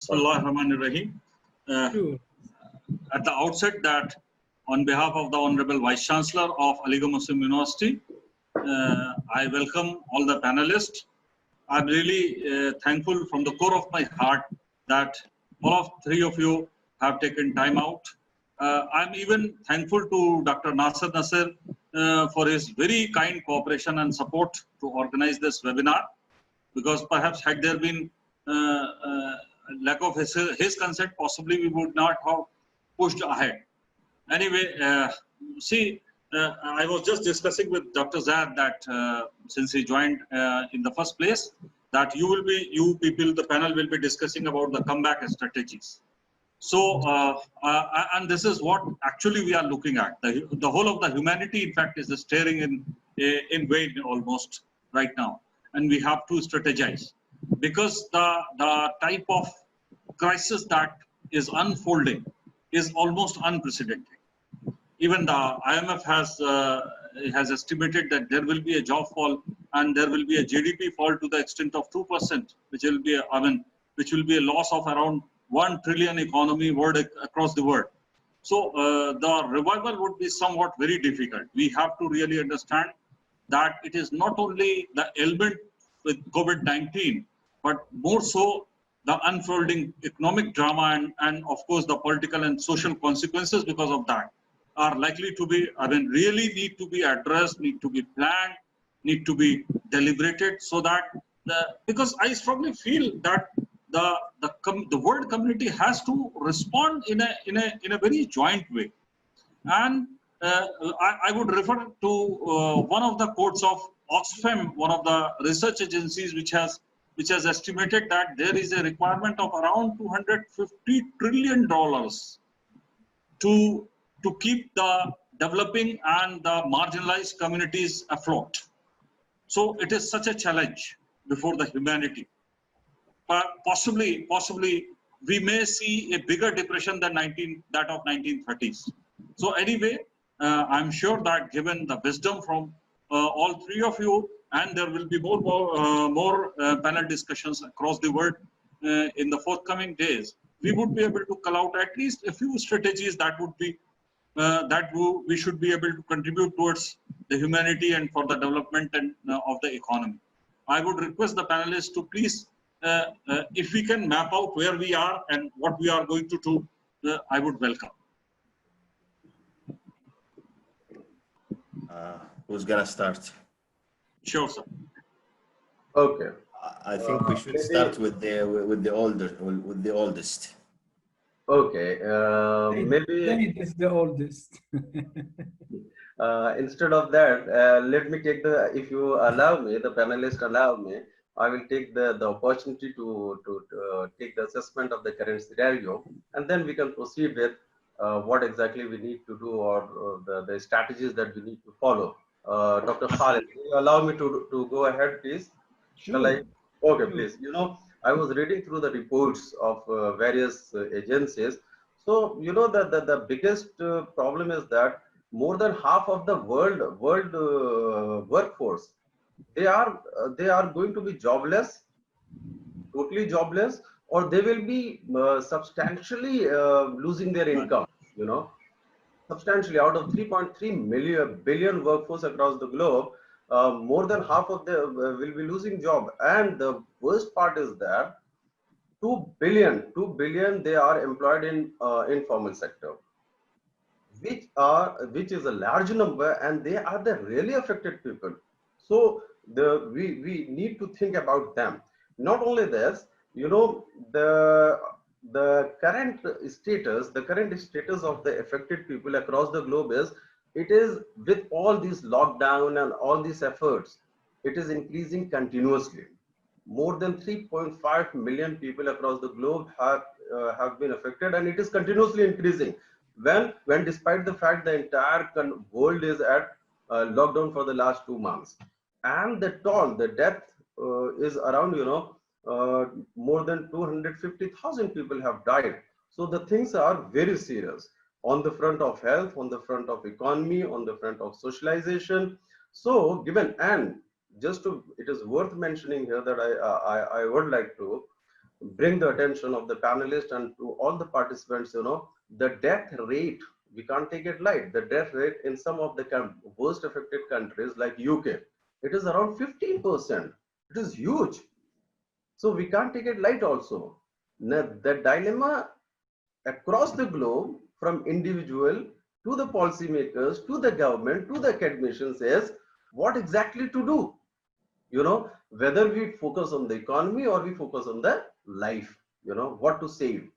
Bismillahirrahmanirrahim. Sure. At the outset, that on behalf of the Honorable Vice Chancellor of Aligarh Muslim University, I welcome all the panelists. I'm really thankful from the core of my heart that all of three of you have taken time out. I'm even thankful to Dr. Nasir for his very kind cooperation and support to organize this webinar, because perhaps had there been lack of his consent, possibly we would not have pushed ahead. Anyway, I was just discussing with Dr. Zad that since he joined in the first place, that you people, the panel will be discussing about the comeback strategies. So, and this is what actually we are looking at. The whole of the humanity, in fact, is staring in vain almost right now, and we have to strategize, because the type of crisis that is unfolding is almost unprecedented. Even the IMF has estimated that there will be a job fall and there will be a GDP fall to the extent of 2%, which will be a loss of around 1 trillion economy across the world. So the revival would be somewhat very difficult. We have to really understand that it is not only the element with COVID-19, but more so the unfolding economic drama and of course the political and social consequences because of that are likely to be, really need to be addressed, need to be planned, need to be deliberated, so that because I strongly feel that the world community has to respond in a very joint way. And I would refer to one of the quotes of Oxfam, one of the research agencies, which has estimated that there is a requirement of around $250 trillion to keep the developing and the marginalized communities afloat. So it is such a challenge before the humanity. But possibly we may see a bigger depression than that of 1930s. So anyway, I'm sure that given the wisdom from all three of you, and there will be more panel discussions across the world in the forthcoming days, we would be able to call out at least a few strategies that would be we should be able to contribute towards the humanity and for the development and of the economy. I would request the panelists to please, if we can map out where we are and what we are going to do, I would welcome. Who's gonna start? Sure, sir. Okay. I think we should start with the oldest. Okay. Maybe is the oldest. instead of that, let me take if you allow me, the panelists allow me, I will take the opportunity to take the assessment of the current scenario, and then we can proceed with what exactly we need to do, or the strategies that we need to follow. Dr. Khalid, will you allow me to go ahead, please? Sure. Okay, sure. Please. I was reading through the reports of various agencies. So, that the biggest problem is that more than half of the world workforce, they are going to be jobless, totally jobless, or they will be substantially losing their income. Substantially. Out of 3.3 billion workforce across the globe, more than half of them will be losing job. And the worst part is that 2 billion they are employed in informal sector, which is a large number, and they are the really affected people. So we need to think about them. Not only this, the current status of the affected people across the globe is, it is with all these lockdown and all these efforts, it is increasing continuously. More than 3.5 million people across the globe have been affected, and it is continuously increasing. When despite the fact the entire world is at lockdown for the last 2 months, and the death is around more than 250,000 people have died. So the things are very serious on the front of health, on the front of economy, on the front of socialization. So it is worth mentioning here that I would like to bring the attention of the panelists and to all the participants, the death rate, we can't take it light. The death rate in some of the worst affected countries like UK, it is around 15%. It is huge. So we can't take it light also. Now, the dilemma across the globe, from individual to the policymakers, to the government, to the academicians, is what exactly to do. Whether we focus on the economy or we focus on the life, what to save.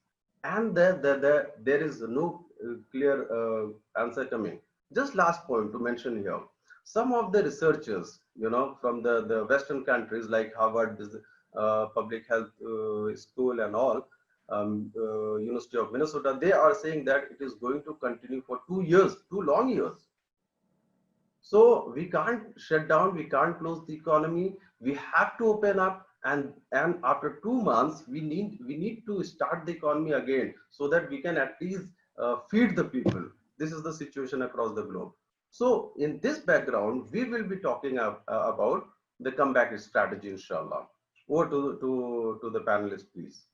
And there is no clear answer coming. Just last point to mention here. Some of the researchers, from the Western countries like Harvard Public Health School and all, University of Minnesota, they are saying that it is going to continue for 2 years, 2 long years. So we can't shut down, we can't close the economy. We have to open up, and after 2 months, we need to start the economy again so that we can at least feed the people. This is the situation across the globe. So in this background, we will be talking about the comeback strategy, inshallah. Over to the panelists, please.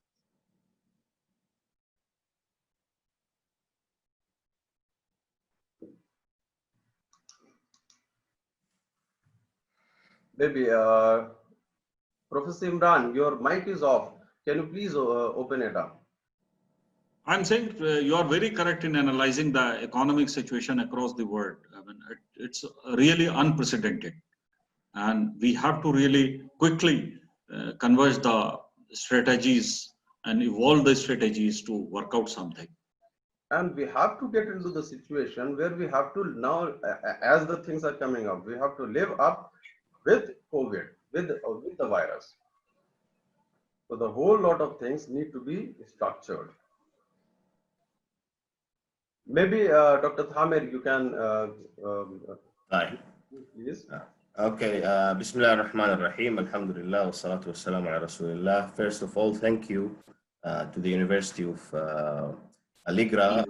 Maybe Professor Imran, your mic is off. Can you please open it up? I'm saying you are very correct in analyzing the economic situation across the world. I mean, it's really unprecedented, and we have to really quickly converge the strategies and evolve the strategies to work out something. And we have to get into the situation where we have to now, as the things are coming up, we have to live up with COVID, with the virus. So the whole lot of things need to be structured. Maybe Dr. Thamer, you can Hi. please. Okay, Bismillah ar-Rahman ar-Rahim, Alhamdulillah, wa salatu wa salam ala Rasulillah. First of all, thank you to the University of Aligarh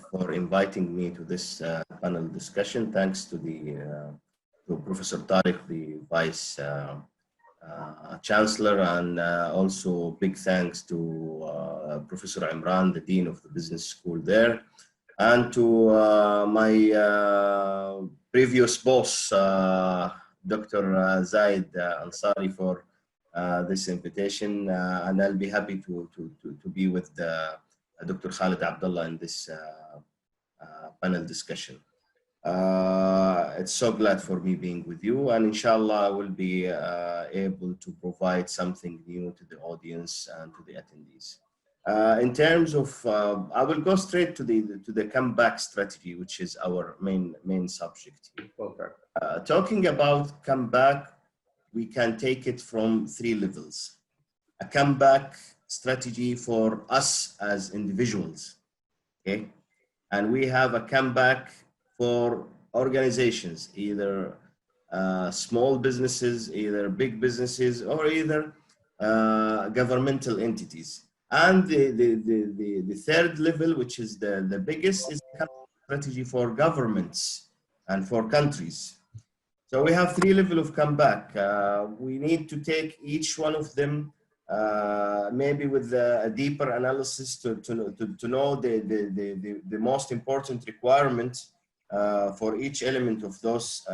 for inviting me to this panel discussion. Thanks to to Professor Tariq, the Vice Chancellor, and also big thanks to Professor Imran, the Dean of the Business School there, and to my previous boss, Dr. Zaid Ansari, for this invitation, and I'll be happy to be with Dr. Khalid Abdullah in this panel discussion. It's so glad for me being with you, and inshallah I will be able to provide something new to the audience and to the attendees. In terms of, I will go straight to the comeback strategy, which is our main subject here. Perfect. Talking about comeback, we can take it from 3 levels. A comeback strategy for us as individuals, okay? And we have a comeback for organizations, either small businesses, either big businesses, or either governmental entities. And the 3rd level, which is the biggest, is a strategy for governments and for countries. So we have 3 levels of comeback. We need to take each one of them maybe with a deeper analysis to know the most important requirements for each element of those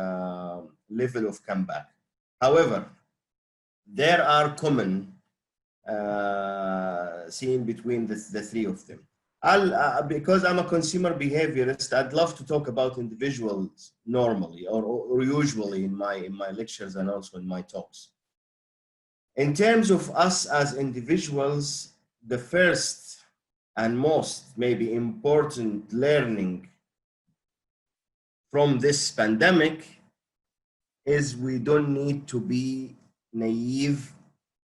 level of comeback. However, there are common seen between the 3 of them. Because I'm a consumer behaviorist, I'd love to talk about individuals normally or usually in my lectures and also in my talks. In terms of us as individuals, the first and most maybe important learning from this pandemic is we don't need to be naive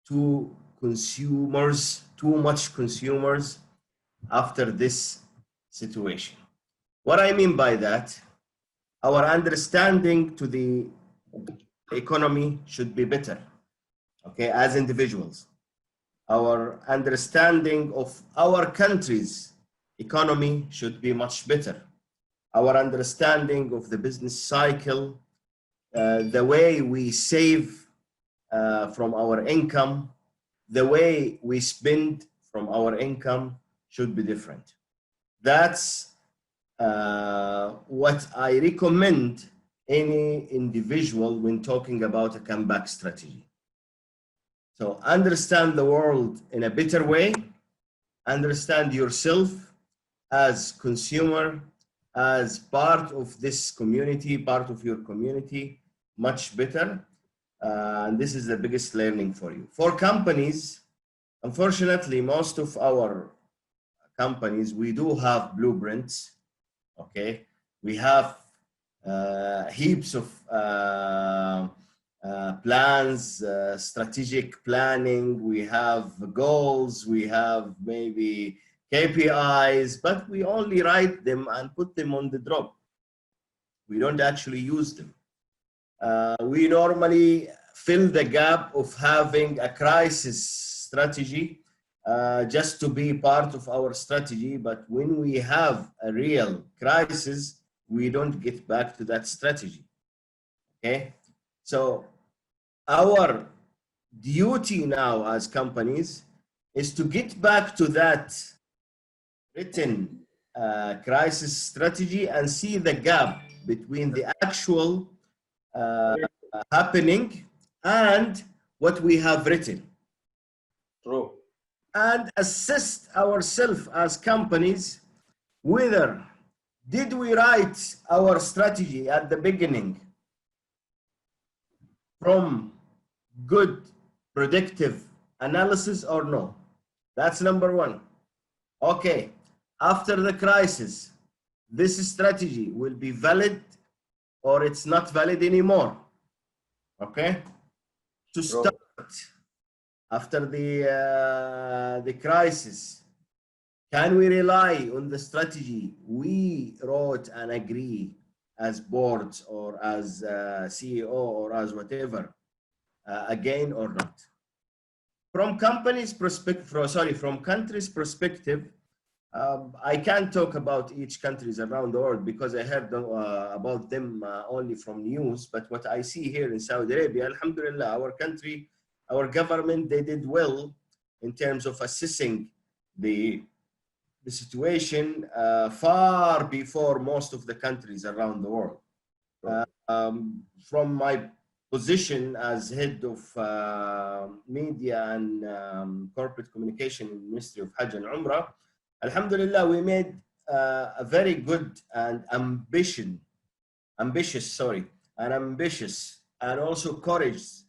to consumers, too much consumers after this situation. What I mean by that, our understanding to the economy should be better, okay, as individuals. Our understanding of our country's economy should be much better. Our understanding of the business cycle, the way we save from our income, the way we spend from our income should be different. That's what I recommend any individual when talking about a comeback strategy. So understand the world in a better way, understand yourself as consumer, as part of this community, part of your community, much better. And this is the biggest learning for you. For companies, unfortunately, most of our companies, we do have blueprints, okay? We have heaps of plans, strategic planning, we have goals, we have maybe KPIs, but we only write them and put them on the drop. We don't actually use them. We normally fill the gap of having a crisis strategy just to be part of our strategy, but when we have a real crisis, we don't get back to that strategy, okay? So our duty now as companies is to get back to that written crisis strategy and see the gap between the actual happening and what we have written. True. And assist ourselves as companies whether did we write our strategy at the beginning from good predictive analysis or no. That's number one. Okay, after the crisis, this strategy will be valid or it's not valid anymore. Okay, to start after the crisis, can we rely on the strategy we wrote and agree as boards or as CEO or as whatever again or not? From companies' perspective, from countries' perspective, I can't talk about each countries around the world because I heard about them only from news. But what I see here in Saudi Arabia, alhamdulillah, our country, our government, they did well in terms of assessing the situation far before most of the countries around the world. From my position as head of media and corporate communication in the Ministry of Hajj and Umrah, alhamdulillah, we made a very good and ambitious and also courageous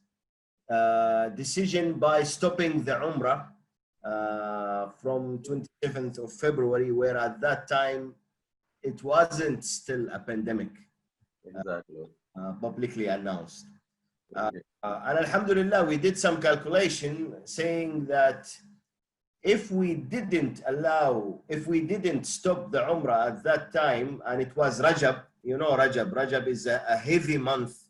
decision by stopping the Umrah from 27th of February, where at that time it wasn't still a pandemic. Exactly. Publicly announced. And alhamdulillah, we did some calculation saying that if we didn't stop the Umrah at that time, and it was Rajab, you know, Rajab is a heavy month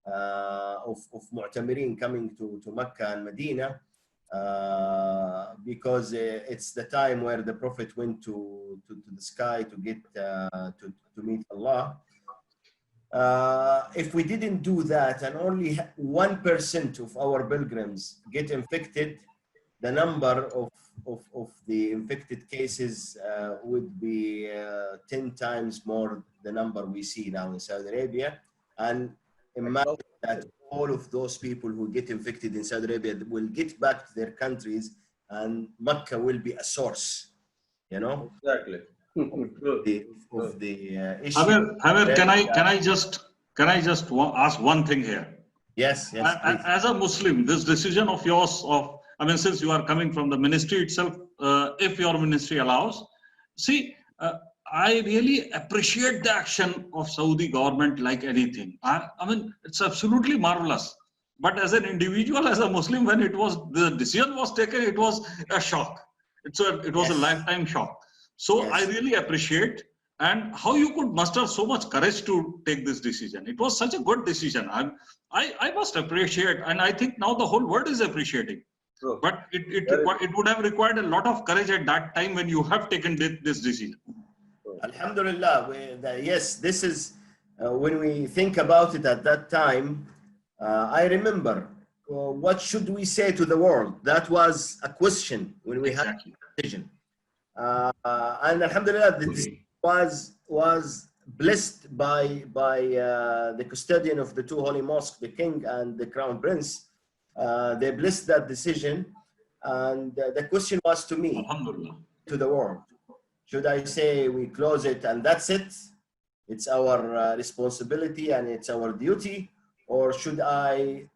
of Mu'tamirin coming to Mecca and Medina, because it's the time where the Prophet went to the sky to get to meet Allah. If we didn't do that and only 1% of our pilgrims get infected, the number of the infected cases would be 10 times more the number we see now in Saudi Arabia. And imagine that all of those people who get infected in Saudi Arabia will get back to their countries and Mecca will be a source, you know? Exactly. of the issue. Javier, can I just ask one thing here? Yes, yes. As a Muslim, this decision of yours since you are coming from the ministry itself, if your ministry allows, see, I really appreciate the action of Saudi government like anything. I mean, it's absolutely marvelous. But as an individual, as a Muslim, when the decision was taken, it was a shock. It was a lifetime shock. So I really appreciate and how you could muster so much courage to take this decision. It was such a good decision. I must appreciate, and I think now the whole world is appreciating. True. But it would have required a lot of courage at that time when you have taken this decision. Alhamdulillah, yes, this is when we think about it at that time. I remember what should we say to the world? That was a question when we had Exactly. the decision. And Alhamdulillah, the decision was blessed by the custodian of the two holy mosques, the king and the crown prince. They blessed that decision, and the question was to me, Alhamdulillah. to the world. Should I say we close it and that's it? It's our responsibility and it's our duty, or should I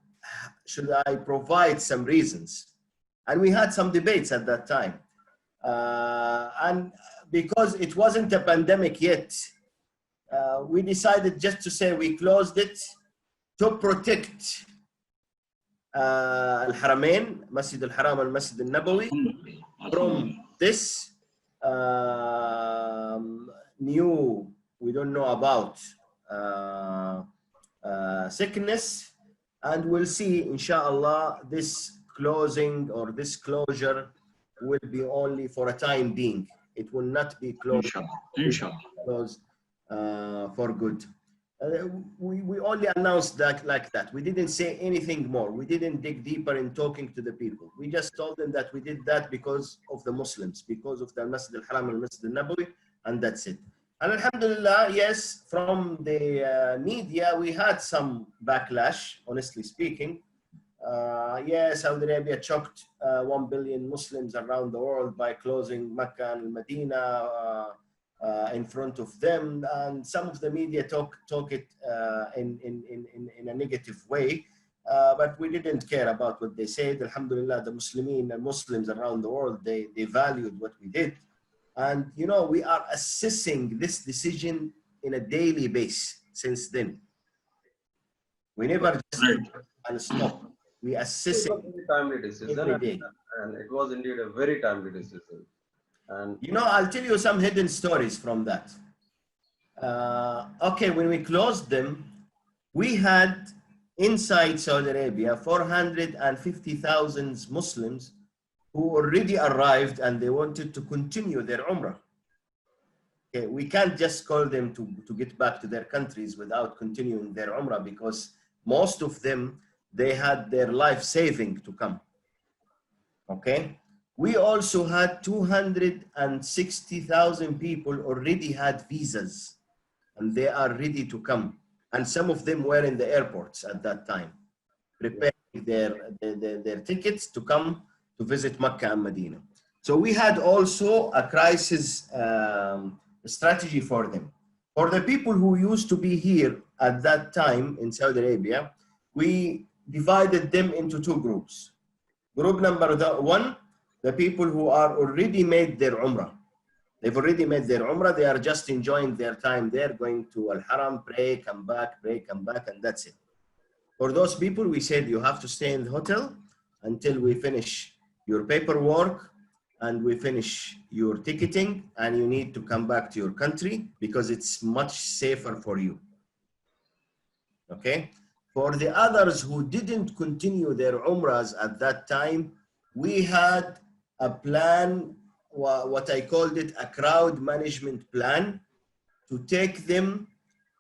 provide some reasons? And we had some debates at that time. And because it wasn't a pandemic yet, we decided just to say we closed it to protect Al-Haramain, Masjid Al-Haram and Masjid Al-Nabawi from this new, we don't know about sickness. And we'll see, inshallah, this closing or this closure will be only for a time being. It will not be closed. Inshallah. Closed for good. We only announced that like that. We didn't say anything more. We didn't dig deeper in talking to the people. We just told them that we did that because of the Muslims, because of the Masjid al-Haram and Masjid al-Nabawi, and that's it. And alhamdulillah, yes, from the media, we had some backlash, honestly speaking. Yes, Saudi Arabia choked 1 billion Muslims around the world by closing Mecca and Medina in front of them, and some of the media talk it in a negative way, but we didn't care about what they said. Alhamdulillah, the Muslims around the world, they valued what we did. And you know, we are assessing this decision in a daily basis since then. We never just and stop. We assess it timely decision, every day. and it was indeed a very timely decision. And you know, I'll tell you some hidden stories from that. Okay, when we closed them, we had inside Saudi Arabia 450,000 Muslims who already arrived and they wanted to continue their Umrah. Okay, we can't just call them to get back to their countries without continuing their Umrah, because most of them, they had their life saving to come. Okay. We also had 260,000 people already had visas and they are ready to come. And some of them were in the airports at that time, preparing their tickets to come to visit Mecca and Medina. So we had also a crisis strategy for them. For the people who used to be here at that time in Saudi Arabia, we divided them into two groups. Group number one, the people who are already made their Umrah. They've already made their Umrah. They are just enjoying their time there, going to Al-Haram, pray, come back, and that's it. For those people, we said you have to stay in the hotel until we finish your paperwork and we finish your ticketing, and you need to come back to your country because it's much safer for you. Okay? For the others who didn't continue their Umrahs at that time, we had a plan, what I called it a crowd management plan, to take them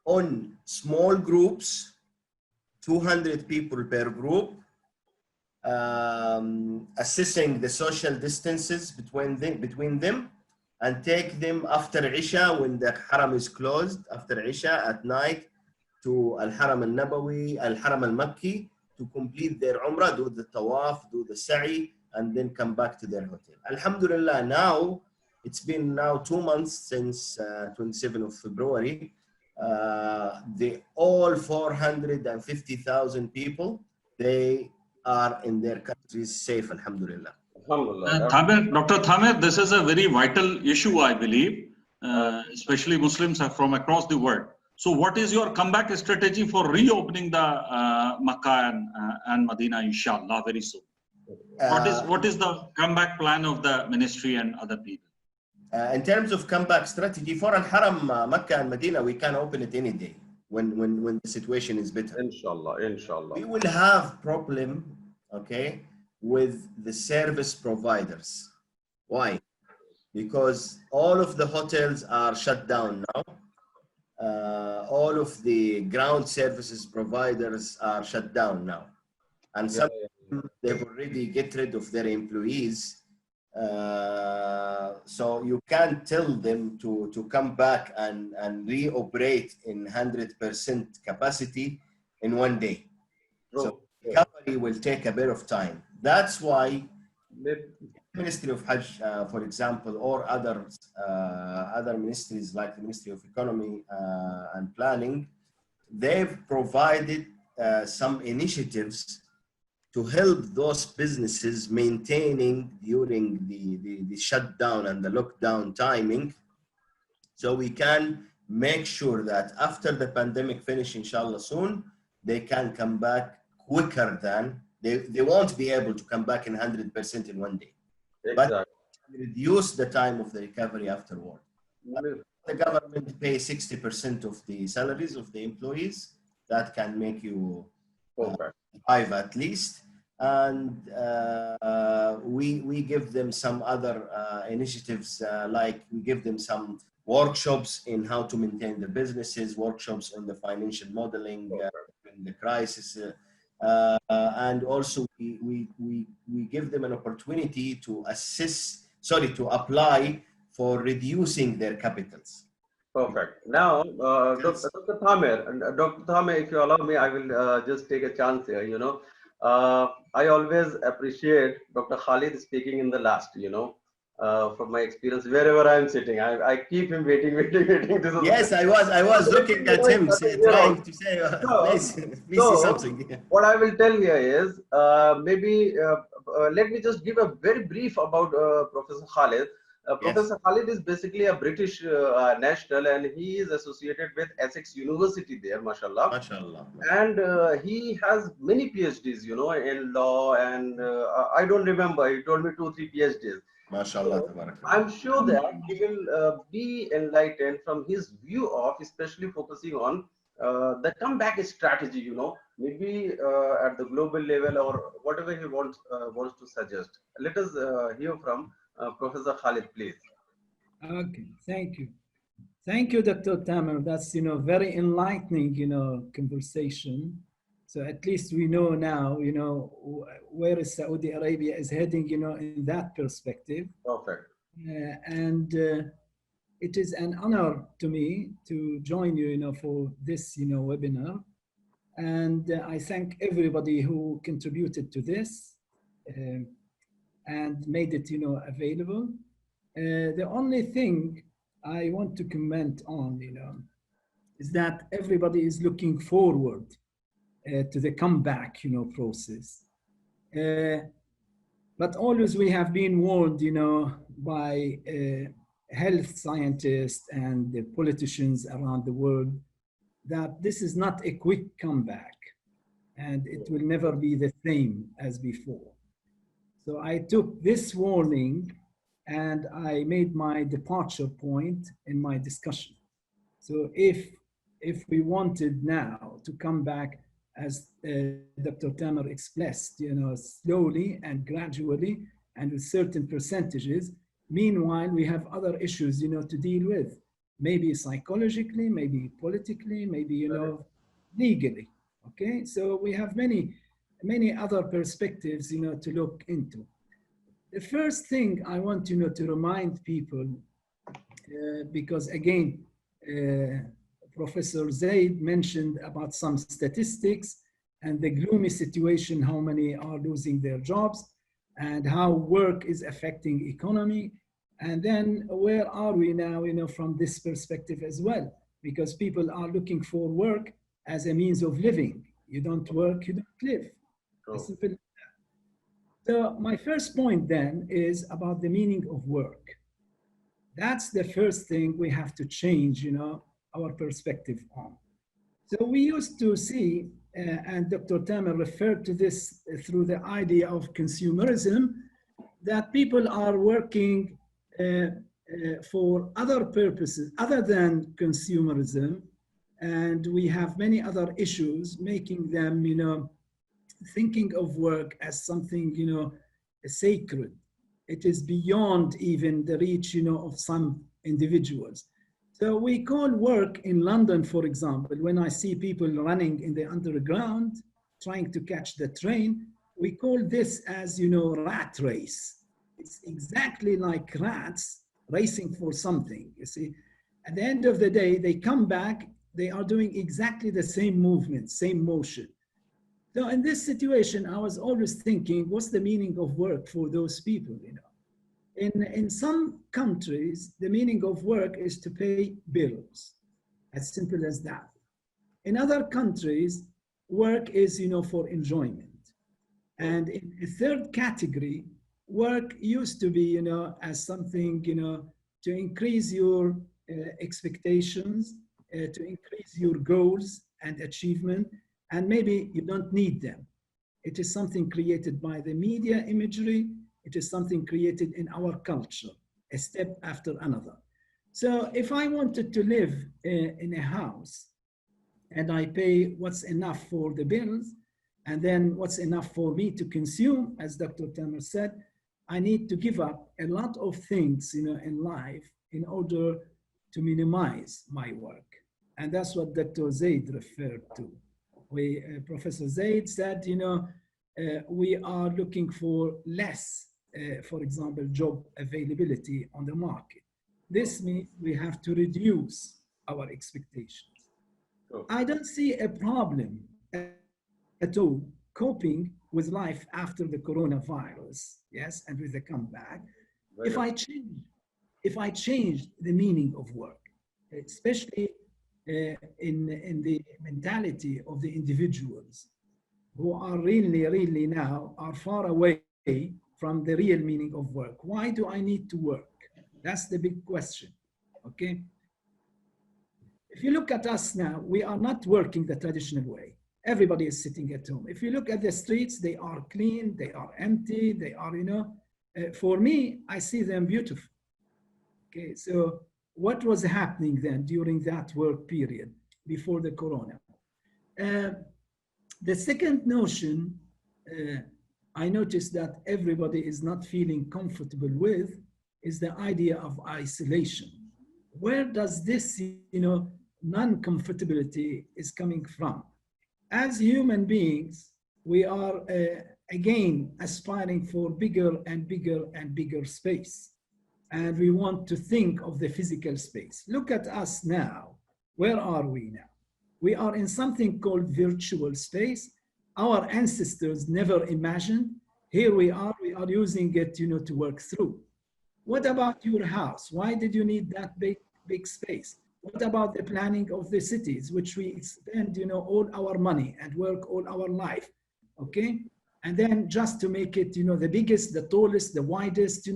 on small groups, 200 people per group, assessing the social distances between them, and take them after Isha, when the Haram is closed, after Isha at night, to Al-Haram al-Nabawi, Al-Haram al-Makki, to complete their Umrah, do the Tawaf, do the Sa'i, and then come back to their hotel. Alhamdulillah, now, it's been now 2 months since 27th of February, all 450,000 people, they are in their countries safe, alhamdulillah. Dr. Thamer, this is a very vital issue, I believe, especially Muslims are from across the world. So what is your comeback strategy for reopening the Makkah and Medina, inshallah, very soon? What is the comeback plan of the ministry and other people? In terms of comeback strategy, for Al-Haram, Makkah and Medina, we can open it any day when the situation is better. Inshallah, inshallah. We will have problem, okay, with the service providers. Why? Because all of the hotels are shut down now. All of the ground services providers are shut down now. and some they've already get rid of their employees. So you can't tell them to come back and reoperate in 100% capacity in one day. So recovery will take a bit of time. That's why Ministry of Hajj, for example, or other ministries like the Ministry of Economy and Planning, they've provided some initiatives to help those businesses maintaining during the shutdown and the lockdown timing. So we can make sure that after the pandemic finish, inshallah soon, they can come back quicker than, they won't be able to come back in 100% in one day. Exactly. But reduce the time of the recovery afterward. The government pays 60% of the salaries of the employees. That can make you survive at least. And we give them some other initiatives, like we give them some workshops in how to maintain the businesses, workshops on the financial modeling in the crisis. And also we give them an opportunity to to apply for reducing their capitals. Perfect. Now, Dr. Thamer, if you allow me, I will just take a chance here. You know, I always appreciate Dr. Khalid speaking in the last. You know, from my experience, wherever I'm sitting, I keep him waiting. Yes, I was looking at him, trying to say, please say something. What I will tell here is, maybe let me just give a very brief about Professor Khalid. Professor Khalid is basically a British national, and he is associated with Essex University there, mashallah. Mashallah. And he has many PhDs, you know, in law, and I don't remember, he told me 2-3 PhDs. Mashallah. So, I'm sure that he will be enlightened from his view of, especially focusing on the comeback strategy, you know, maybe at the global level or whatever he wants to suggest. Let us hear from Professor Khalid, please. Okay, thank you. Thank you, Dr. Tamer. That's, you know, very enlightening, you know, conversation. So at least we know now, you know, where Saudi Arabia is heading, you know, in that perspective. Perfect. And it is an honor to me to join you, you know, for this, you know, webinar. And I thank everybody who contributed to this and made it, you know, available. The only thing I want to comment on, you know, is that everybody is looking forward to the comeback, you know, process. But always we have been warned, you know, by health scientists and the politicians around the world that this is not a quick comeback and it will never be the same as before. So I took this warning and I made my departure point in my discussion. So if we wanted now to come back, as Dr. Tamer expressed, you know, slowly and gradually and with certain percentages, meanwhile, we have other issues, you know, to deal with, maybe psychologically, maybe politically, maybe, you know, legally, okay? So we have many other perspectives, you know, to look into. The first thing I want, you know, to remind people, because again, Professor Zaid mentioned about some statistics and the gloomy situation, how many are losing their jobs and how work is affecting economy. And then where are we now, you know, from this perspective as well? Because people are looking for work as a means of living. You don't work, you don't live. As simple as that. So my first point then is about the meaning of work. That's the first thing we have to change, you know, our perspective on. So we used to see, and Dr. Tamer referred to this through the idea of consumerism, that people are working for other purposes other than consumerism, and we have many other issues making them, you know, thinking of work as something, you know, sacred. It is beyond even the reach, you know, of some individuals. So we call work in London, for example, when I see people running in the underground, trying to catch the train. We call this as, rat race. It's exactly like rats racing for something, you see. At the end of the day, they come back, they are doing exactly the same movement, same motion. So in this situation, I was always thinking, what's the meaning of work for those people, In some countries, the meaning of work is to pay bills, as simple as that. In other countries, work is, for enjoyment. And in a third category, work used to be, as something, to increase your expectations, to increase your goals and achievement, and maybe you don't need them. It is something created by the media imagery. It is something created in our culture, a step after another. So if I wanted to live in a house and I pay what's enough for the bills, and then what's enough for me to consume, as Dr. Tamer said, I need to give up a lot of things, in life in order to minimize my work. And that's what Dr. Zaid referred to. Professor Zaid said, we are looking for less, for example, job availability on the market. This means we have to reduce our expectations. I don't see a problem at all coping with life after the coronavirus, yes, and with the comeback. If I change the meaning of work, especially in the mentality of the individuals who are really now are far away from the real meaning of work. Why do I need to work? That's the big question, okay? If you look at us now, we are not working the traditional way. Everybody is sitting at home. If you look at the streets, they are clean, they are empty, they are, for me, I see them beautiful. Okay, so what was happening then during that work period before the corona? The second notion I noticed that everybody is not feeling comfortable with is the idea of isolation. Where does this, non-comfortability is coming from? As human beings, we are again aspiring for bigger and bigger and bigger space. And we want to think of the physical space. Look at us now. Where are we now? We are in something called virtual space. Our ancestors never imagined. Here we are using it, to work through. What about your house? Why did you need that big space? What about the planning of the cities, which we spend, all our money and work all our life, okay? And then just to make it, the biggest, the tallest, the widest,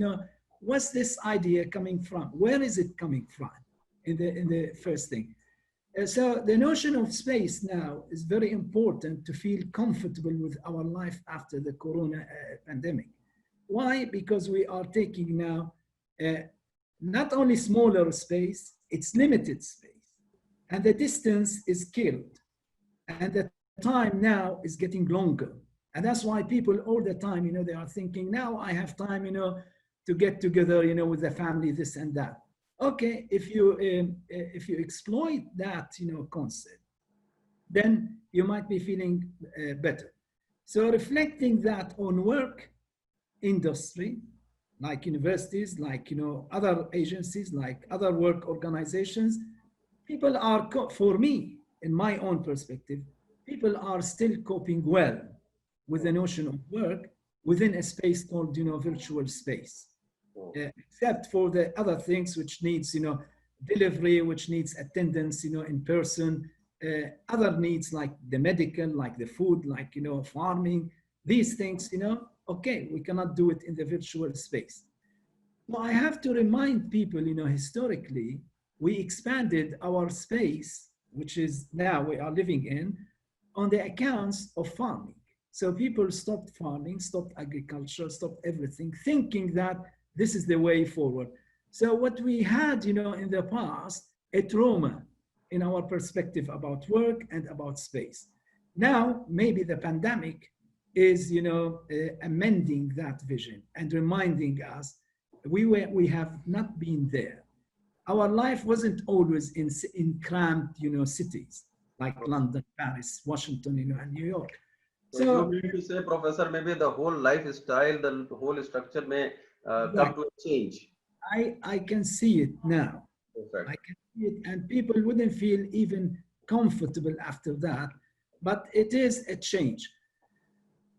what's this idea coming from? Where is it coming from in the first thing? So the notion of space now is very important to feel comfortable with our life after the corona pandemic. Why? Because we are taking now not only smaller space, it's limited space. And the distance is killed. And the time now is getting longer. And that's why people all the time, they are thinking, now I have time, to get together, with the family, this and that. Okay, if you exploit that, concept, then you might be feeling better. So reflecting that on work industry, like universities, like, other agencies, like other work organizations, people are, for me, in my own perspective, people are still coping well with the notion of work within a space called, virtual space. Except for the other things which needs, delivery, which needs attendance, in person, other needs like the medical, like the food, like, farming, these things, okay, we cannot do it in the virtual space. Well, I have to remind people, historically, we expanded our space, which is now we are living in, on the accounts of farming. So people stopped farming, stopped agriculture, stopped everything, thinking that this is the way forward. So what we had, in the past, a trauma in our perspective about work and about space. Now, maybe the pandemic is, amending that vision and reminding us we have not been there. Our life wasn't always in cramped, cities like London, Paris, Washington, and New York. So you mean to say, Professor, maybe the whole lifestyle, the whole structure may come to a change. I can see it now. Perfect. I can see it, and people wouldn't feel even comfortable after that. But it is a change.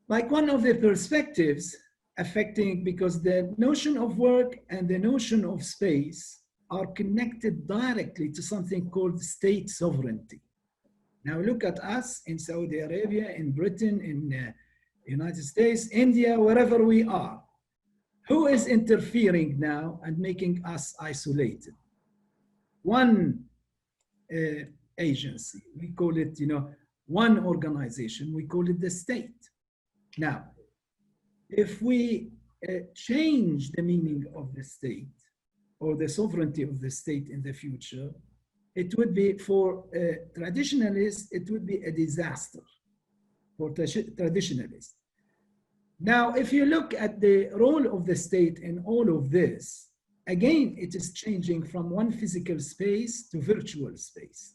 Like one of the perspectives affecting, because the notion of work and the notion of space are connected directly to something called state sovereignty. Now look at us in Saudi Arabia, in Britain, in United States, India, wherever we are. Who is interfering now and making us isolated? One agency, we call it, one organization, we call it the state. Now, if we change the meaning of the state or the sovereignty of the state in the future, it would be, for traditionalists, it would be a disaster for traditionalists. Now, if you look at the role of the state in all of this, again, it is changing from one physical space to virtual space.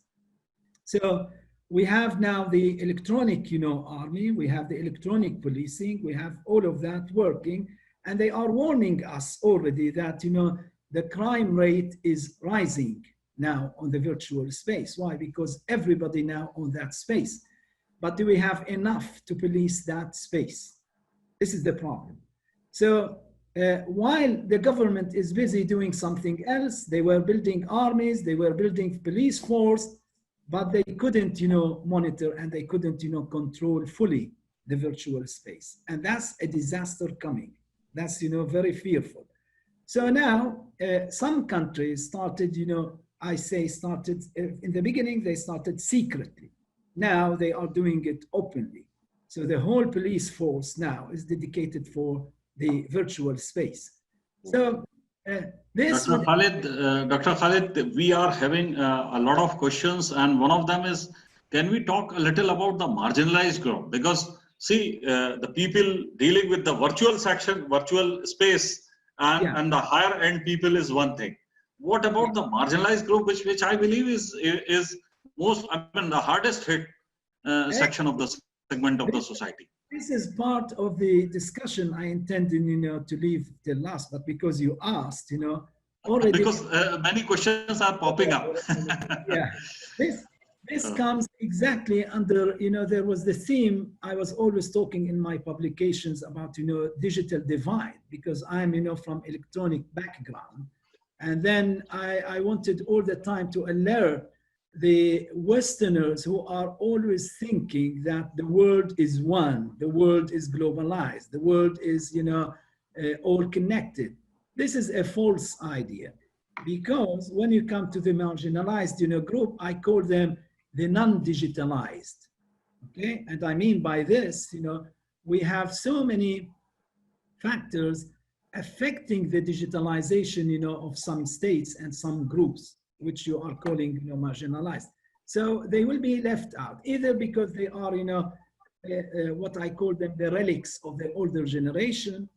So we have now the electronic, army, we have the electronic policing, we have all of that working, and they are warning us already that, the crime rate is rising now on the virtual space. Why? Because everybody now on that space. But do we have enough to police that space? This is the problem. So while the government is busy doing something else, they were building armies, they were building police force, but they couldn't, monitor, and they couldn't, control fully the virtual space. And that's a disaster coming. That's, very fearful. So now some countries started, started, in the beginning, they started secretly. Now they are doing it openly. So the whole police force now is dedicated for the virtual space. So this Dr. Khalid, we are having a lot of questions, and one of them is, can we talk a little about the marginalized group? Because see, the people dealing with the virtual section, virtual space, and the higher end people is one thing. What about the marginalized group, which I believe is the hardest hit section of the segment of the society? This is part of the discussion I intended, to leave till last, but because you asked, already. Because many questions are popping up. Yeah, this comes exactly under, there was the theme I was always talking in my publications about, digital divide, because I'm, from electronic background. And then I wanted all the time to alert the Westerners who are always thinking that the world is one, the world is globalized, the world is, all connected. This is a false idea, because when you come to the marginalized, group, I call them the non-digitalized, okay? And I mean by this, we have so many factors affecting the digitalization, of some states and some groups, which you are calling, marginalized. So they will be left out, either because they are, what I call them the relics of the older generation,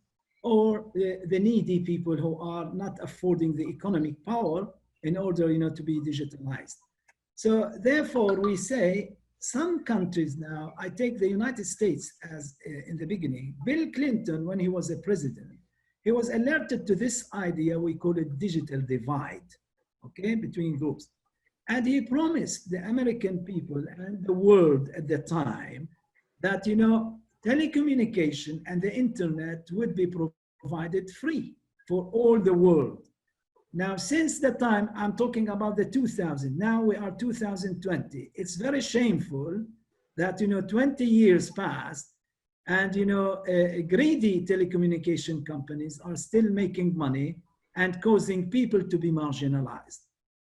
or the needy people who are not affording the economic power in order, to be digitalized. So therefore, we say some countries now, I take the United States as in the beginning. Bill Clinton, when he was a president, he was alerted to this idea, we call it digital divide, okay, between groups. And he promised the American people and the world at the time that, telecommunication and the internet would be provided free for all the world. Now, since the time, I'm talking about the 2000, now we are 2020. It's very shameful that, 20 years passed and, greedy telecommunication companies are still making money and causing people to be marginalized.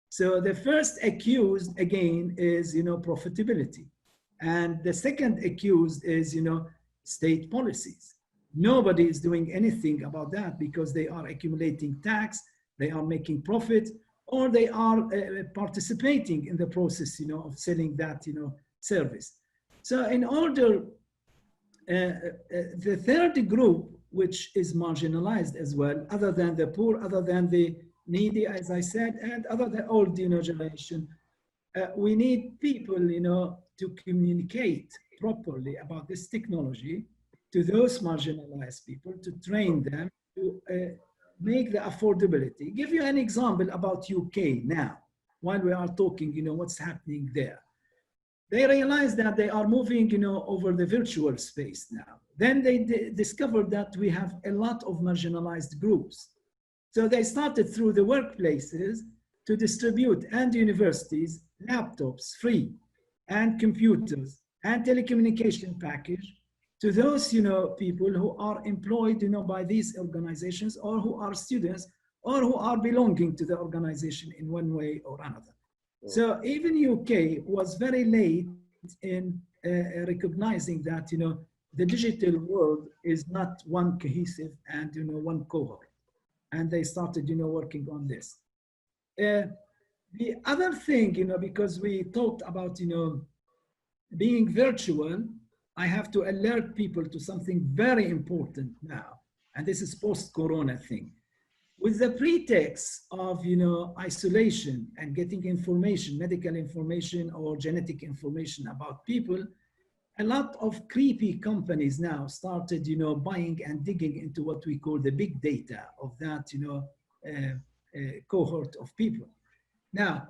So the first accused, again, is, profitability. And the second accused is, state policies. Nobody is doing anything about that because they are accumulating tax, they are making profit, or they are participating in the process, of selling that, service. So in order, the third group, which is marginalized as well, other than the poor, other than the needy, as I said, and other than old, generation, we need people, to communicate properly about this technology to those marginalized people, to train them, to make the affordability. Give you an example about UK now, while we are talking, what's happening there. They realized that they are moving, over the virtual space now. Then they discovered that we have a lot of marginalized groups. So they started through the workplaces to distribute, and universities, laptops free, and computers, and telecommunication package to those, people who are employed, by these organizations, or who are students, or who are belonging to the organization in one way or another. So even UK was very late in recognizing that, the digital world is not one cohesive and, one cohort. And they started, working on this. The other thing, because we talked about, being virtual, I have to alert people to something very important now. And this is post-corona thing. With the pretext of, isolation and getting information, medical information or genetic information about people, a lot of creepy companies now started, buying and digging into what we call the big data of that, cohort of people. Now,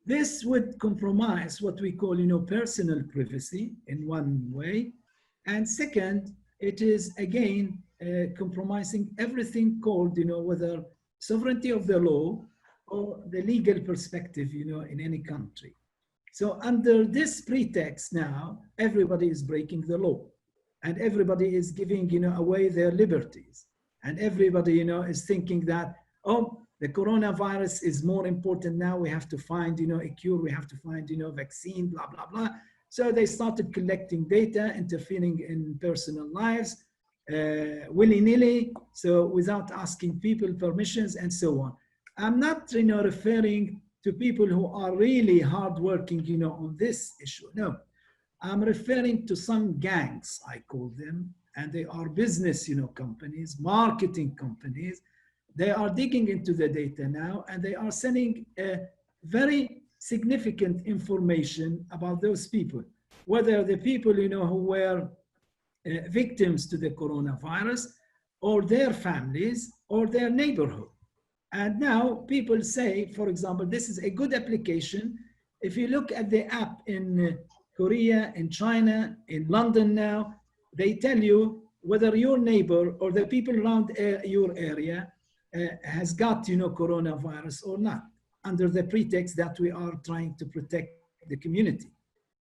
this would compromise what we call, personal privacy in one way. And second, it is again, compromising everything called, whether sovereignty of the law or the legal perspective, in any country. So under this pretext now, everybody is breaking the law, and everybody is giving, away their liberties. And everybody, is thinking that, oh, the coronavirus is more important now. We have to find, a cure. We have to find, vaccine, blah, blah, blah. So they started collecting data, interfering in personal lives, willy-nilly, so without asking people permissions and so on. I'm not, referring to people who are really hardworking, on this issue. No, I'm referring to some gangs, I call them, and they are business, companies, marketing companies. They are digging into the data now, and they are sending very significant information about those people, whether the people, who were victims to the coronavirus, or their families, or their neighborhood. And now people say, for example, this is a good application. If you look at the app in Korea, in China, in London now, they tell you whether your neighbor or the people around your area has got, coronavirus or not, under the pretext that we are trying to protect the community.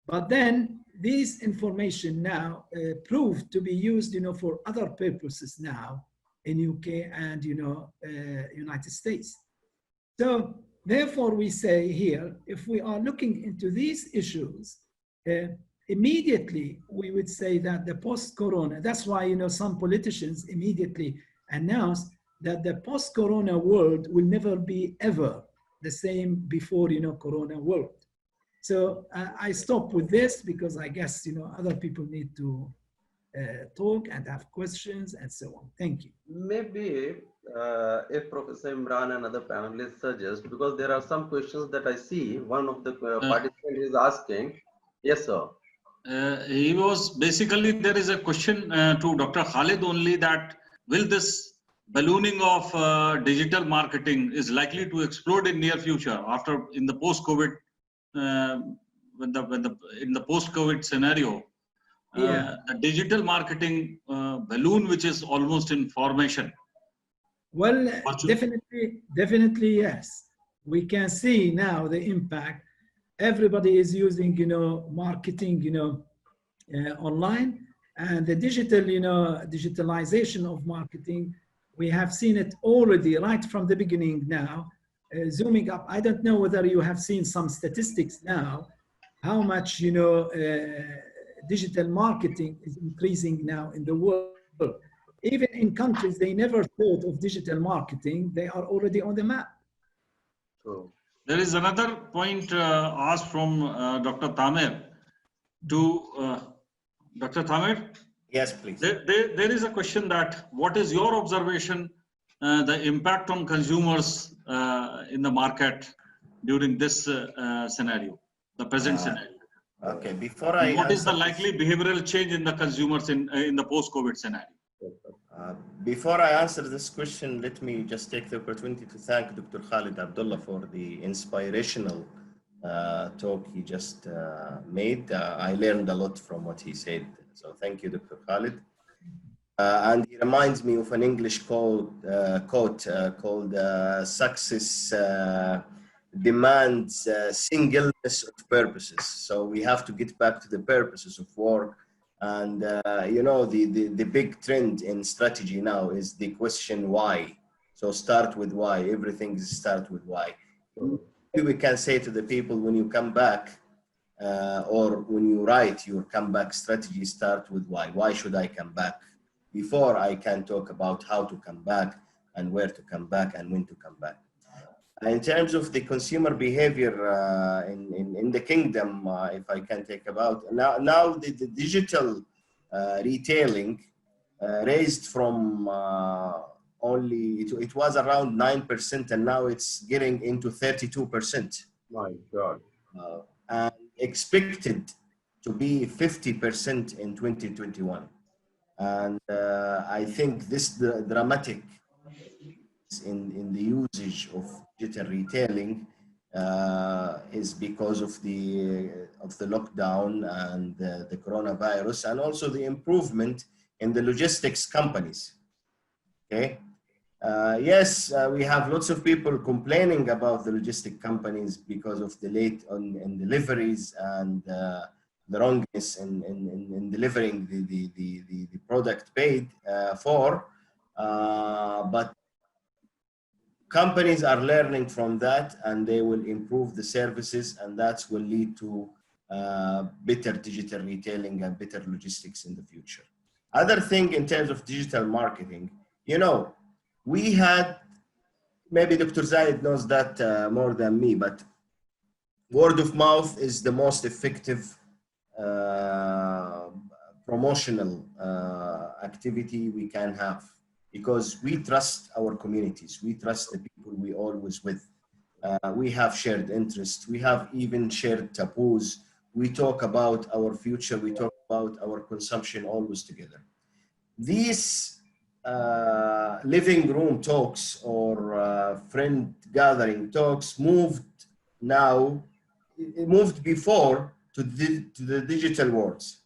But then this information now proved to be used, for other purposes now in UK and, United States. So therefore we say here, if we are looking into these issues, immediately we would say that the post-corona, that's why, some politicians immediately announced that the post-corona world will never be ever the same before, corona world. So I stop with this because I guess, other people need to talk and have questions and so on. Thank you. Maybe if Professor Imran and other panelists suggest, because there are some questions that I see, one of the participants is asking. Yes, sir. He was basically, there is a question to Dr. Khalid only, that will this ballooning of digital marketing is likely to explode in near future after in the post-COVID in the post-COVID scenario, the digital marketing balloon, which is almost in formation. Well, definitely yes. We can see now the impact. Everybody is using, marketing, online, and the digital, digitalization of marketing. We have seen it already right from the beginning now. Zooming up, I don't know whether you have seen some statistics now, how much, digital marketing is increasing now in the world. Even in countries they never thought of digital marketing, they are already on the map. True. There is another point asked from Dr. Tamer to Dr. Tamer. Yes, please. There is a question that what is your observation, the impact on consumers in the market during this scenario, the present scenario? Okay, before I What is the answer likely behavioral change in the consumers in the post-COVID scenario? Before I answer this question, let me just take the opportunity to thank Dr. Khalid Abdullah for the inspirational talk he just made. I learned a lot from what he said. So thank you, Dr. Khalid. And he reminds me of an English quote called success demands singleness of purposes. So we have to get back to the purposes of work. And you know, the big trend in strategy now is the question why. So start with why. Everything start with why. We can say to the people, when you come back or when you write your comeback strategy, start with why. Why should I come back? Before I can talk about how to come back and where to come back and when to come back. In terms of the consumer behavior in the kingdom, if I can take about, now the digital retailing raised from only, it was around 9% and now it's getting into 32%. My God. And expected to be 50% in 2021. And I think this dramatic in the usage of digital retailing is because of the lockdown and the coronavirus, and also the improvement in the logistics companies. Okay. Yes, we have lots of people complaining about the logistic companies because of the late in deliveries and the wrongness in delivering the product paid for. But companies are learning from that and they will improve the services, and that will lead to better digital retailing and better logistics in the future. Other thing in terms of digital marketing, you know, we had, maybe Dr. Zaid knows that more than me, but word of mouth is the most effective promotional activity we can have, because we trust our communities, we trust the people we always with. We have shared interests, we have even shared taboos. We talk about our future, we talk about our consumption always together. These living room talks or friend gathering talks moved now, it moved before to the digital worlds.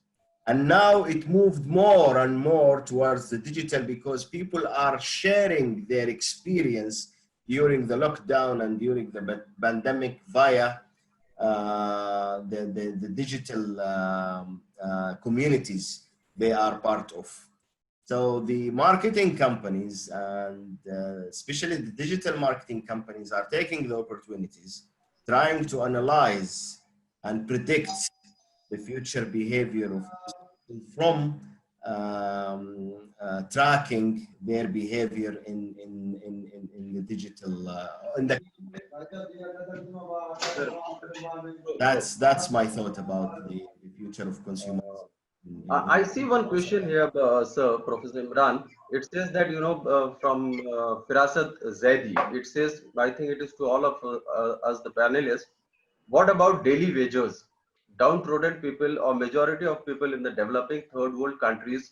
And now it moved more and more towards the digital, because people are sharing their experience during the lockdown and during the pandemic via the digital communities they are part of. So the marketing companies and especially the digital marketing companies are taking the opportunities, trying to analyze and predict the future behavior of from tracking their behavior in the digital that's my thought about the future of consumers. I see one question here, sir, Professor Imran. It says that, you know, from Firasat Zaidi, it says, I think it is to all of us, the panelists, what about daily wages? Downtrodden people or majority of people in the developing third world countries,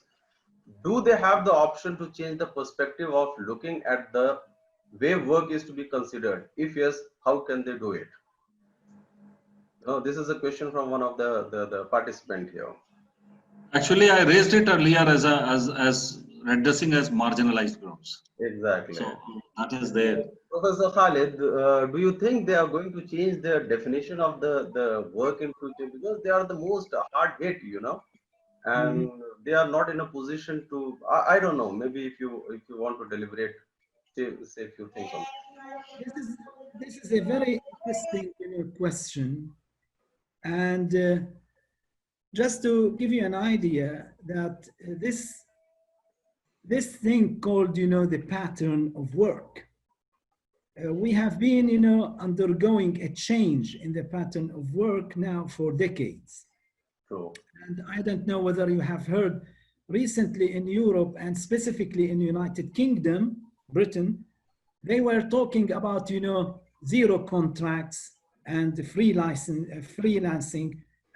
do they have the option to change the perspective of looking at the way work is to be considered? If yes, how can they do it? No, this is a question from one of the participant here. Actually, I raised it earlier as addressing as marginalized groups. Exactly. So that is there. Professor Khalid, do you think they are going to change their definition of the work in future, because they are the most hard hit, you know, and they are not in a position to. I don't know. Maybe if you want to deliberate, say a few things on that. This is a very interesting question, and just to give you an idea that this thing called the pattern of work, we have been undergoing a change in the pattern of work now for decades. True. And I don't know whether you have heard recently in Europe and specifically in the United Kingdom, Britain, they were talking about zero contracts and freelancing,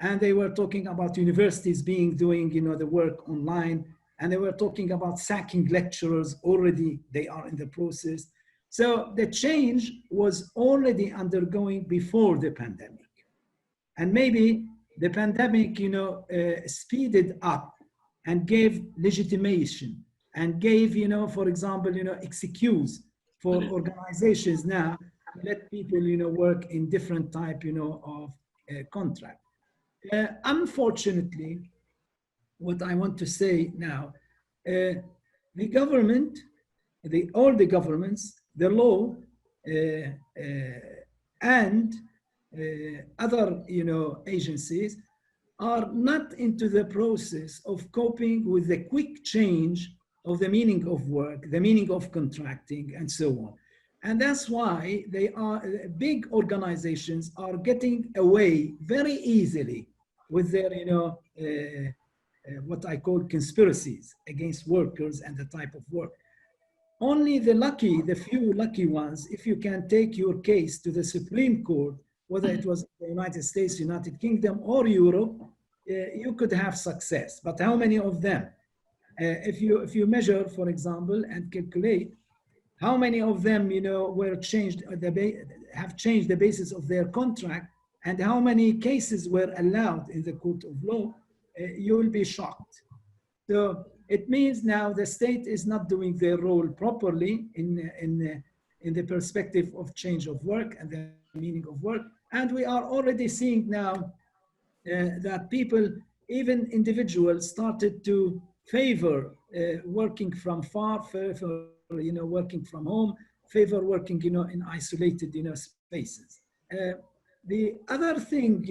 and they were talking about universities doing the work online, and they were talking about sacking lecturers. Already they are in the process. So the change was already undergoing before the pandemic, and maybe the pandemic speeded up and gave legitimation and gave for example excuse for organizations now to let people work in different type of contract. Unfortunately, what I want to say now, the government, all the governments, the law, and other agencies are not into the process of coping with the quick change of the meaning of work, the meaning of contracting, and so on. And that's why big organizations are getting away very easily with their, what I call conspiracies against workers and the type of work. Only the few lucky ones, if you can take your case to the Supreme Court, whether it was the United States, United Kingdom, or Europe, you could have success. But how many of them? If you measure, for example, and calculate how many of them, were changed, have changed the basis of their contract, and how many cases were allowed in the court of law, you will be shocked. So it means now the state is not doing their role properly in the perspective of change of work and the meaning of work. And we are already seeing now that people, even individuals, started to favor working from far, favor working from home, favor working in isolated spaces. The other thing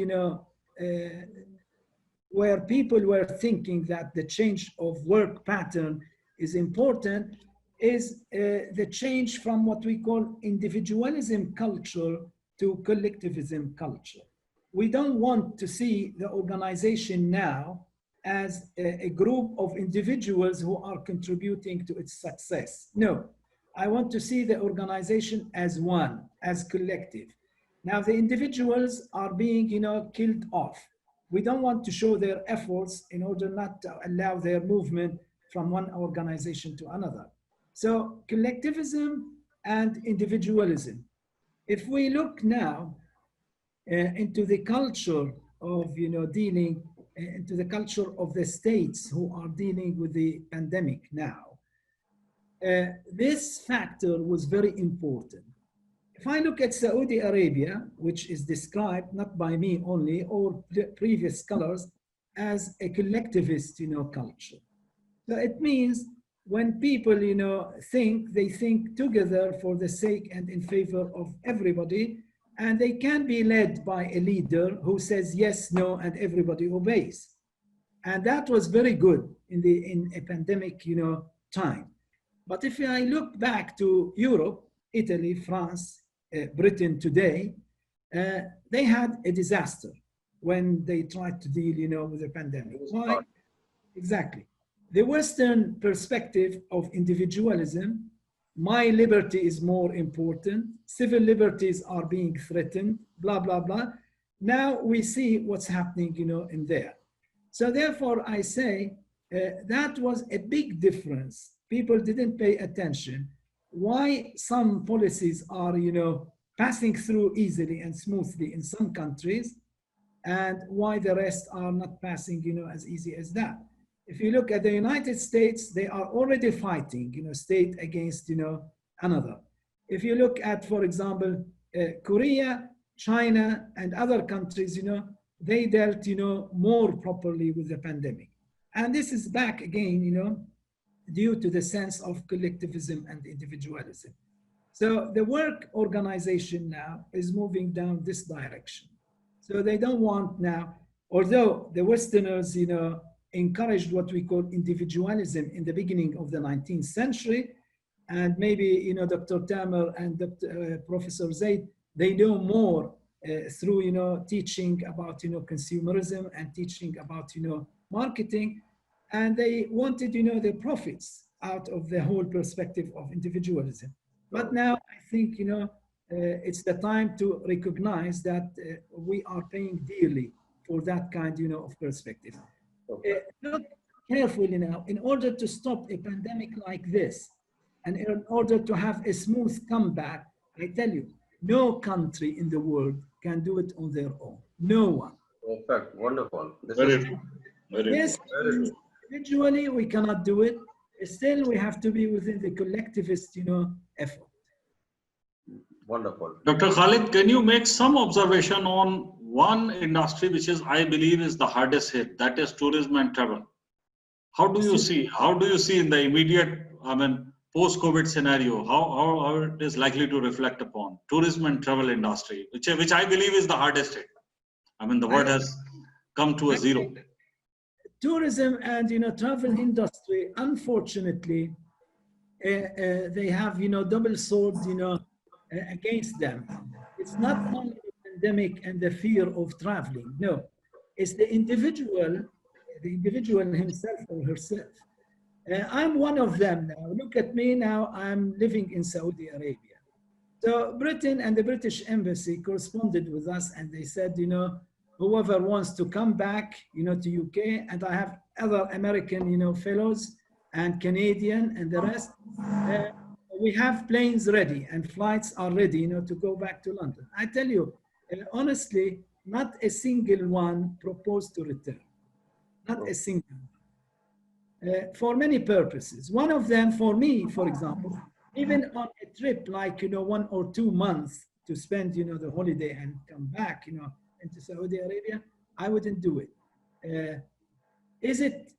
where people were thinking that the change of work pattern is important is the change from what we call individualism culture to collectivism culture. We don't want to see the organization now as a group of individuals who are contributing to its success. No, I want to see the organization as one, as collective. Now the individuals are being, killed off. We don't want to show their efforts in order not to allow their movement from one organization to another. So collectivism and individualism. If we look now into the culture of dealing into the culture of the states who are dealing with the pandemic now, this factor was very important. If I look at Saudi Arabia, which is described not by me only or previous scholars as a collectivist culture. So it means when people think, they think together for the sake and in favor of everybody, and they can be led by a leader who says yes, no, and everybody obeys. And that was very good in a pandemic time. But if I look back to Europe, Italy, France, Britain today, they had a disaster when they tried to deal with the pandemic. Why? Exactly. The Western perspective of individualism, my liberty is more important, civil liberties are being threatened, blah, blah, blah. Now we see what's happening in there. So therefore I say that was a big difference. People didn't pay attention. Why some policies are passing through easily and smoothly in some countries, and why the rest are not passing as easy as that. If you look at the United States, they are already fighting state against another. If you look at, for example, Korea, China, and other countries, they dealt more properly with the pandemic. And this is back again due to the sense of collectivism and individualism. So the work organization now is moving down this direction. So they don't want now, although the Westerners, encouraged what we call individualism in the beginning of the 19th century, and maybe, Dr. Tamer and Professor Zaid, they know more through, teaching about, consumerism and teaching about, marketing. And they wanted, the profits out of the whole perspective of individualism. But now I think, it's the time to recognize that we are paying dearly for that kind, of perspective. Okay. Look carefully now, in order to stop a pandemic like this, and in order to have a smooth comeback, I tell you, no country in the world can do it on their own. No one. Perfect. Wonderful. This Very is true. Very Yes, true. very true. individually we cannot do it. Still, we have to be within the collectivist, effort. Wonderful. Dr. Khalid, can you make some observation on one industry which is, I believe, is the hardest hit, that is tourism and travel? How do you see in the immediate, post-COVID scenario, how it is likely to reflect upon tourism and travel industry, which I believe is the hardest hit? The word has come to a zero. Tourism and travel industry, unfortunately, they have double swords against them. It's not only the pandemic and the fear of traveling. No, it's the individual himself or herself. I'm one of them now. Look at me now. I'm living in Saudi Arabia. So Britain and the British Embassy corresponded with us, and they said, whoever wants to come back, to UK, and I have other American, fellows and Canadian and the rest. We have planes ready and flights are ready, to go back to London. I tell you, honestly, not a single one proposed to return. Not a single one. For many purposes. One of them, for me, for example, even on a trip like 1 or 2 months to spend the holiday and come back into Saudi Arabia, I wouldn't do it. Is it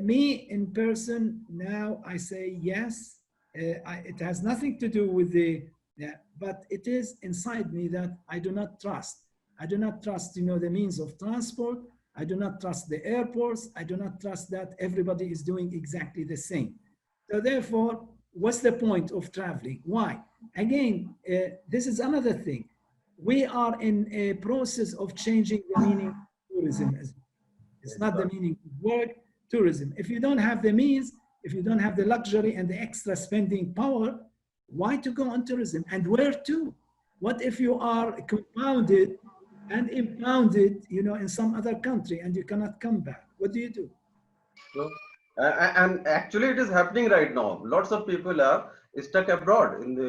me in person now? I say yes. It has nothing to do with but it is inside me that I do not trust. I do not trust the means of transport. I do not trust the airports. I do not trust that everybody is doing exactly the same. So therefore, what's the point of traveling? Why? Again, this is another thing. We are in a process of changing the meaning of tourism. It's not the meaning of work, tourism. If you don't have the means, if you don't have the luxury and the extra spending power, why to go on tourism? And where to? What if you are compounded and impounded, in some other country and you cannot come back? What do you do? So, and actually, it is happening right now. Lots of people are stuck abroad in the.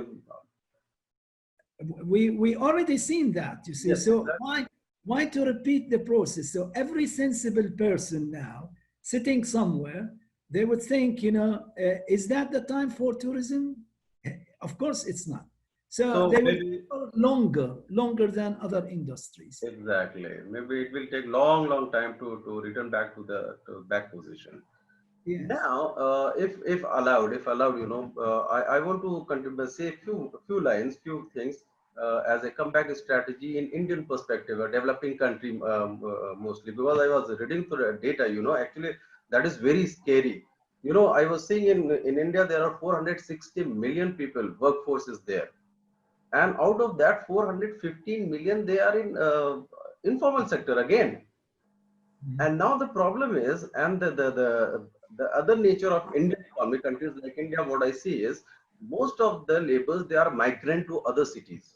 We already seen that, you see. Yes, so exactly. why to repeat the process? So every sensible person now sitting somewhere, they would think, is that the time for tourism? Of course it's not. So they will maybe longer than other industries. exactly. Maybe it will take long time to return back to the back position. Yes. Now, if allowed, I want to contribute, say few lines, few things as a comeback strategy in Indian perspective, a developing country mostly, because I was reading through the data, actually that is very scary. I was seeing in India there are 460 million people, workforce is there, and out of that 415 million they are in informal sector again. And now the problem is, and the other nature of Indian economy, countries like India, what I see is most of the laborers, they are migrant to other cities.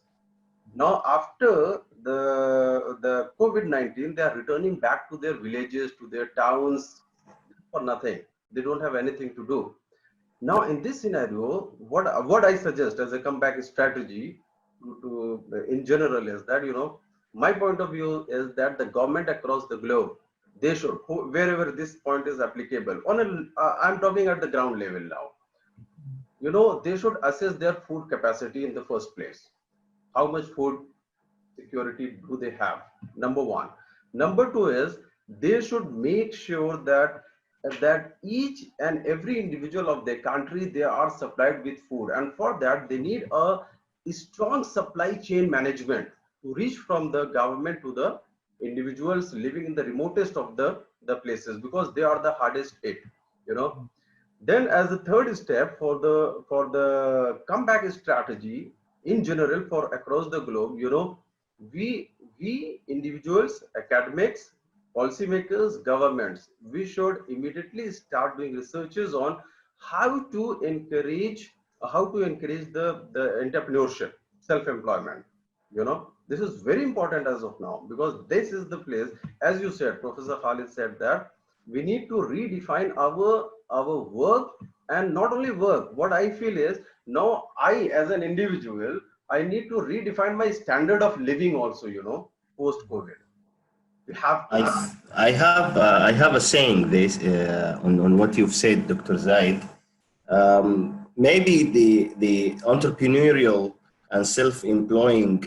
Now after the COVID-19, they are returning back to their villages, to their towns for nothing. They don't have anything to do. Now in this scenario, what I suggest as a comeback strategy to in general is that, my point of view is that the government across the globe, they should, wherever this point is applicable, I'm talking at the ground level now, they should assess their food capacity in the first place. How much food security do they have? Number one. Number two is they should make sure that each and every individual of their country, they are supplied with food, and for that they need a strong supply chain management to reach from the government to the individuals living in the remotest of the places, because they are the hardest hit. Then as a third step for the comeback strategy in general for across the globe, we individuals, academics, policymakers, governments, we should immediately start doing researches on how to encourage the entrepreneurship, self-employment. This is very important as of now, because this is the place, as you said, Professor Khalid said, that we need to redefine our work, and not only work. What I feel is, now I, as an individual, I need to redefine my standard of living also, post COVID. We have to. I have a saying this on what you've said, Dr. Zaid. Maybe the entrepreneurial and self-employing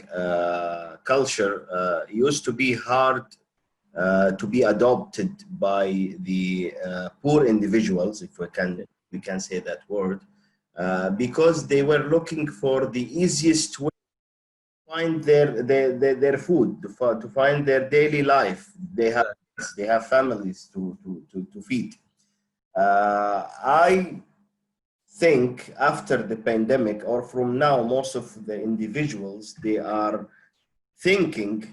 culture used to be hard to be adopted by the poor individuals, if we can say that word, because they were looking for the easiest way to find their food, to find their daily life. They have families to feed. I think after the pandemic, or from now, most of the individuals, they are thinking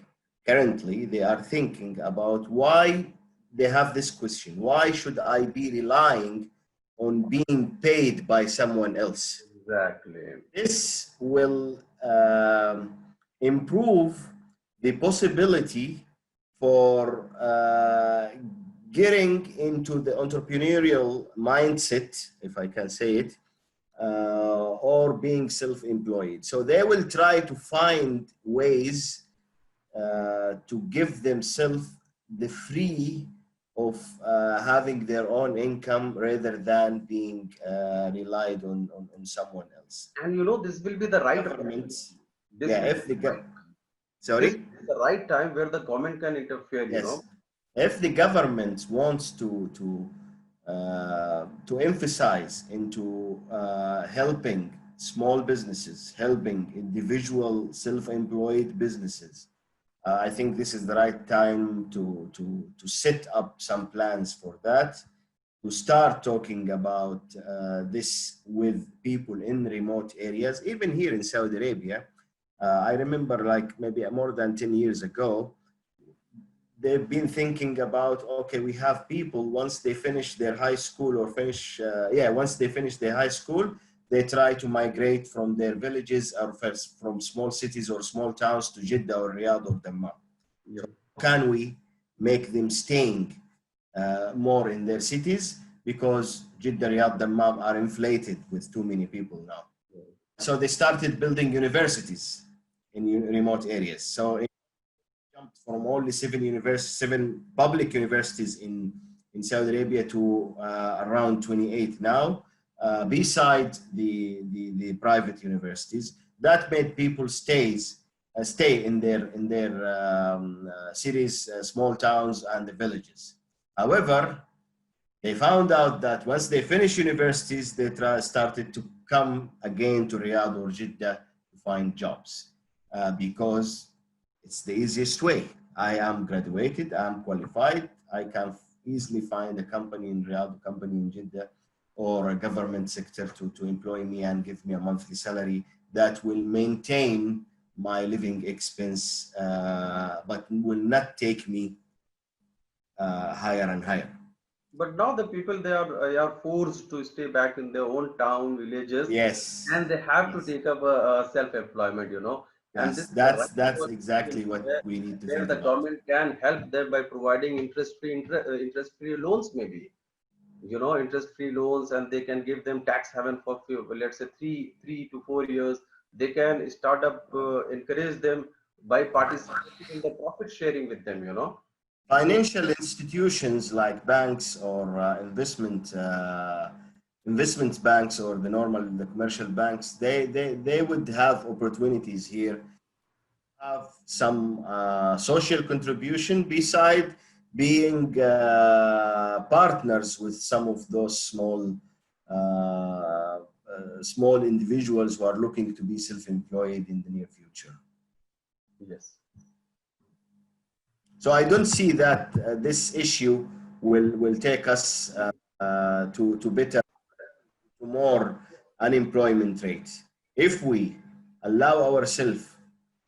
about why they have this question: why should I be relying on being paid by someone else? Exactly. This will improve the possibility for getting into the entrepreneurial mindset, if I can say it, or being self-employed. So they will try to find ways to give themselves the free of having their own income rather than being relied on someone else. And this will be the right Government, this yeah, will if the this sorry, is the right time where the government can interfere. yes, if the government wants to emphasize into helping small businesses, helping individual self-employed businesses, I think this is the right time to set up some plans for that, to start talking about this with people in remote areas, even here in Saudi Arabia. I remember, like, maybe more than 10 years ago, they've been thinking about, okay, we have people, once they finish their high school or once they finish their high school, they try to migrate from their villages or from small cities or small towns to Jeddah or Riyadh or Dammam. Yeah. So can we make them staying more in their cities, because Jeddah, Riyadh, Dammam are inflated with too many people now. Yeah. So they started building universities in remote areas. So it jumped from only seven public universities in Saudi Arabia to around 28 now, beside the private universities. That made people stay in their cities, small towns, and the villages. However, they found out that once they finish universities, they started to come again to Riyadh or Jeddah to find jobs, because it's the easiest way. I am graduated, I'm qualified, I can easily find a company in Riyadh, a company in Jeddah, or a government sector to employ me and give me a monthly salary that will maintain my living expense, but will not take me higher and higher. But now the people, they are forced to stay back in their own town, villages. Yes. And they have to take up a self-employment, And Yes, this is that's exactly what we need to where think the about. government can help them by providing interest-free loans, maybe. Interest-free loans, and they can give them tax haven for, let's say, 3 to 4 years. They can start up, encourage them by participating in the profit sharing with them, Financial institutions like banks or investment banks, or the commercial banks, they would have opportunities here, have some social contribution beside being partners with some of those small individuals who are looking to be self-employed in the near future. Yes. So I don't see that this issue will take us to more unemployment rates. If we allow ourselves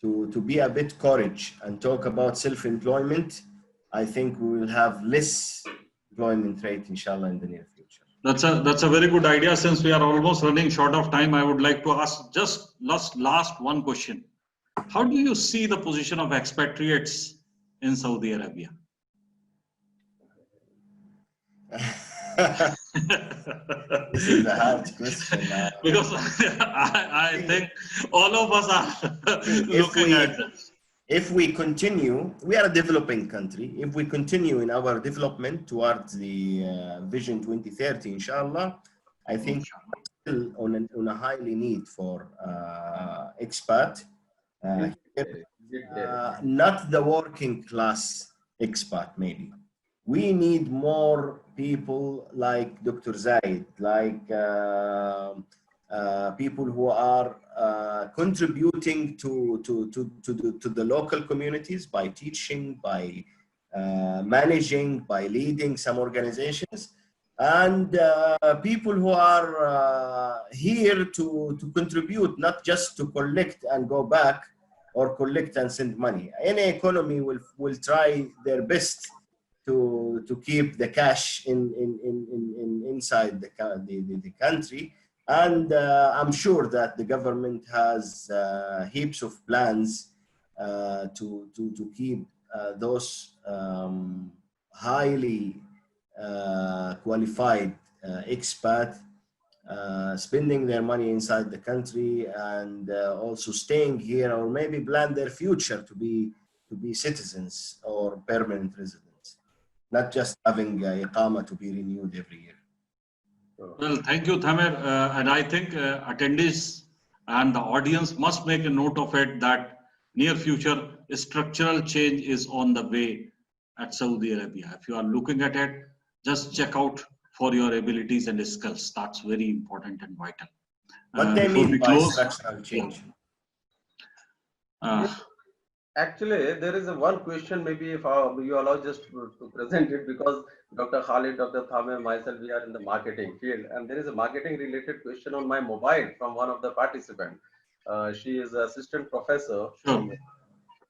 to be a bit courage and talk about self-employment, I think we will have less employment rate, inshallah, in the near future. That's a very good idea. Since we are almost running short of time, I would like to ask just last one question. how do you see the position of expatriates in Saudi Arabia? This is a hard question. Because I think all of us are looking at this. If we continue, we are a developing country. If we continue in our development towards the Vision 2030, inshallah, I think still on a highly need for expat. Not the working class expat, maybe. We need more people like Dr. Zaid, like people who are contributing to the local communities by teaching, by managing, by leading some organizations, and people who are here to contribute, not just to collect and go back or collect and send money. Any economy will try their best to keep the cash inside the country. And I'm sure that the government has heaps of plans to keep those highly qualified expat spending their money inside the country, and also staying here, or maybe plan their future to be citizens or permanent residents, not just having iqama to be renewed every year. Well, thank you, Thamer. And I think attendees and the audience must make a note of it that near future structural change is on the way at Saudi Arabia. If you are looking at it, just check out for your abilities and skills. That's very important and vital. What they mean by structural change? Actually, there is one question, maybe if you allow just to present it, because Dr. Khalid, Dr. Thamer, myself, we are in the marketing field, and there is a marketing related question on my mobile from one of the participants. She is an assistant professor. Sure.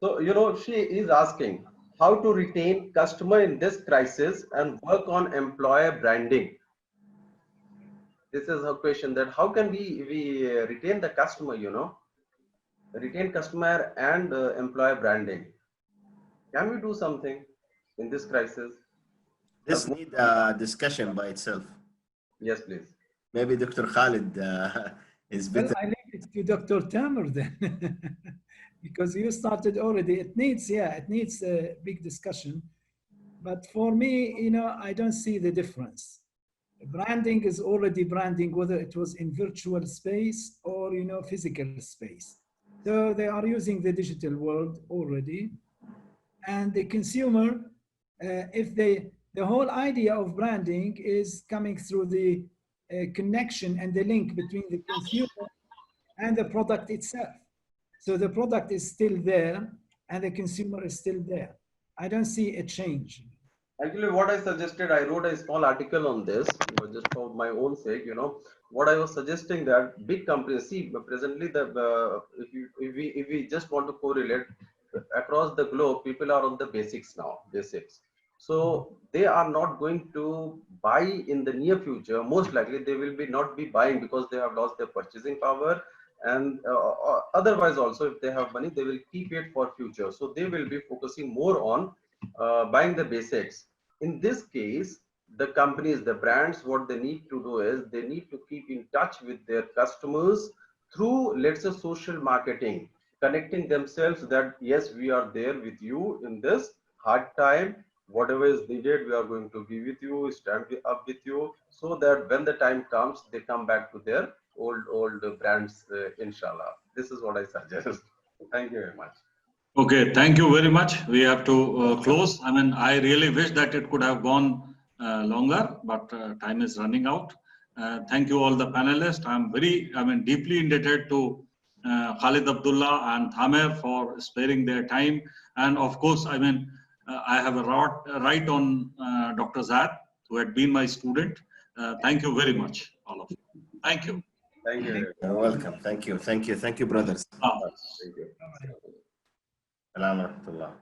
So, you know, she is asking how to retain customer in this crisis and work on employer branding. This is her question, that how can we retain the customer, you know? Retain customer and employer branding. Can we do something in this crisis? This needs a discussion by itself. Yes, please. Maybe Dr. Khalid is better. Well, I leave it to Dr. Tamer then, because you started already. It needs a big discussion. But for me, you know, I don't see the difference. Branding is already branding, whether it was in virtual space or, you know, physical space. So they are using the digital world already. And the consumer, the whole idea of branding is coming through the connection and the link between the consumer and the product itself. So the product is still there and the consumer is still there. I don't see a change. Actually, what I suggested, I wrote a small article on this, just for my own sake, you know, what I was suggesting that big companies, see, presently, if we just want to correlate across the globe, people are on the basics now, So they are not going to buy in the near future. Most likely they will not be buying because they have lost their purchasing power. And otherwise also, if they have money, they will keep it for future. So they will be focusing more on buying the basics. In this case, the companies, the brands, what they need to do is they need to keep in touch with their customers through, let's say, social marketing, connecting themselves that yes, we are there with you in this hard time. Whatever is needed, we are going to be with you, stand up with you, so that when the time comes, they come back to their old brands, inshallah. This is what I suggest. Thank you very much. Okay, thank you very much. We have to close. I mean, I really wish that it could have gone longer, but time is running out. Thank you all the panelists. I'm deeply indebted to Khalid Abdullah and Thamer for sparing their time. And of course, I have a right on Dr. Zaid, who had been my student. Thank you very much, all of you. Thank you. Thank you. You're welcome. Thank you, brothers. Thank you. Salam alaikum.